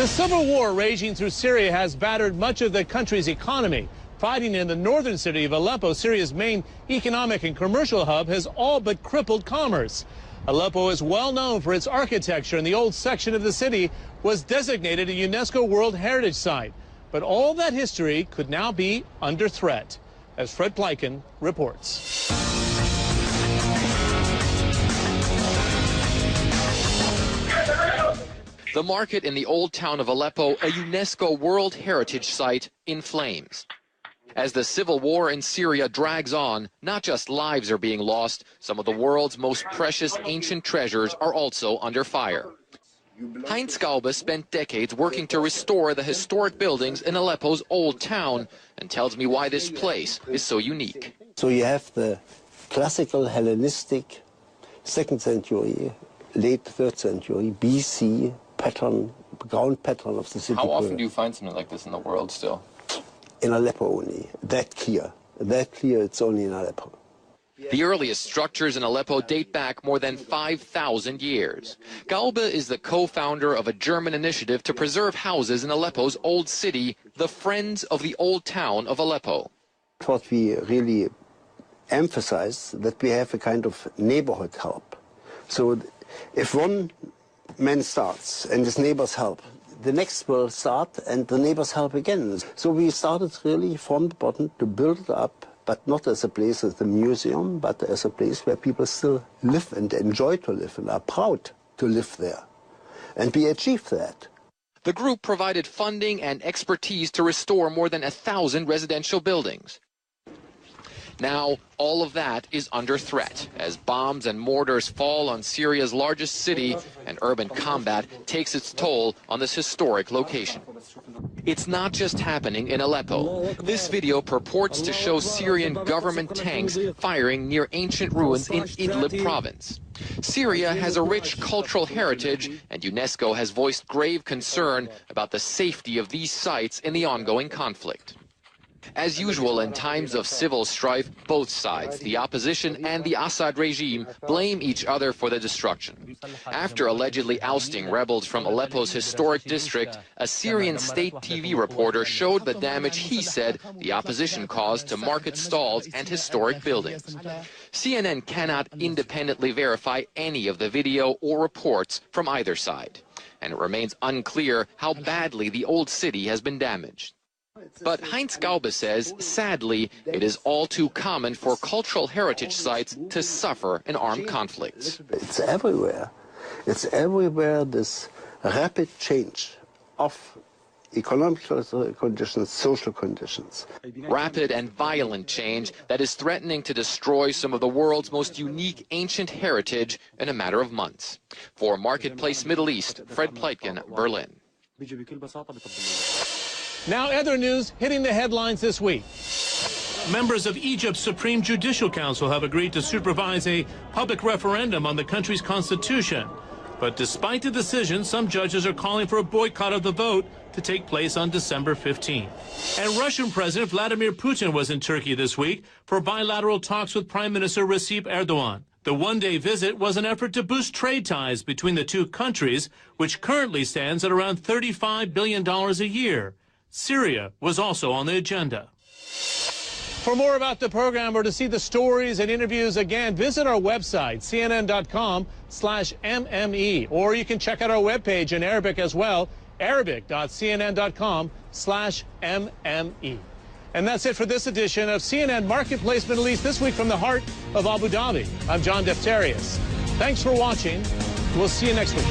The civil war raging through Syria has battered much of the country's economy. Fighting in the northern city of Aleppo, Syria's main economic and commercial hub, has all but crippled commerce. Aleppo is well known for its architecture, and the old section of the city was designated a UNESCO World Heritage Site. But all that history could now be under threat, as Fred Pleitgen reports. The market in the old town of Aleppo, a UNESCO World Heritage Site, in flames. As the civil war in Syria drags on, not just lives are being lost, some of the world's most precious ancient treasures are also under fire. Heinz Gaube spent decades working to restore the historic buildings in Aleppo's old town and tells me why this place is so unique. So you have the classical Hellenistic 2nd century, late 3rd century, BC pattern, ground pattern of the city. How often do you find something like this in the world still? In Aleppo only. That clear, it's only in Aleppo. The earliest structures in Aleppo date back more than 5,000 years. Gaube is the co-founder of a German initiative to preserve houses in Aleppo's old city, the Friends of the Old Town of Aleppo. What we really emphasize, that we have a kind of neighborhood help. So if one man starts and his neighbors help, the next will start and the neighbors help again. So we started really from the bottom to build it up, but not as a place as a museum, but as a place where people still live and enjoy to live and are proud to live there. And we achieved that. The group provided funding and expertise to restore more than 1,000 residential buildings. Now, all of that is under threat as bombs and mortars fall on Syria's largest city and urban combat takes its toll on this historic location. It's not just happening in Aleppo. This video purports to show Syrian government tanks firing near ancient ruins in Idlib province. Syria has a rich cultural heritage, and UNESCO has voiced grave concern about the safety of these sites in the ongoing conflict. As usual in times of civil strife, both sides, the opposition and the Assad regime, blame each other for the destruction. After allegedly ousting rebels from Aleppo's historic district, a Syrian state TV reporter showed the damage he said the opposition caused to market stalls and historic buildings. CNN cannot independently verify any of the video or reports from either side, and it remains unclear how badly the old city has been damaged. But Heinz Gaube says, sadly, it is all too common for cultural heritage sites to suffer in armed conflicts. It's everywhere. It's everywhere, this rapid change of economic conditions, social conditions. Rapid and violent change that is threatening to destroy some of the world's most unique ancient heritage in a matter of months. For Marketplace Middle East, Fred Pleitgen, Berlin. Now other news hitting the headlines this week. Members of Egypt's Supreme Judicial Council have agreed to supervise a public referendum on the country's constitution. But despite the decision, some judges are calling for a boycott of the vote to take place on December 15. And Russian President Vladimir Putin was in Turkey this week for bilateral talks with Prime Minister Recep Erdogan. The one-day visit was an effort to boost trade ties between the two countries, which currently stands at around $35 billion a year. Syria was also on the agenda. For more about the program or to see the stories and interviews again, visit our website, cnn.com/mme, or you can check out our webpage in Arabic as well, arabic.cnn.com/mme. And that's it for this edition of CNN Marketplace Middle East, this week from the heart of Abu Dhabi. I'm John Defterius. Thanks for watching. We'll see you next week.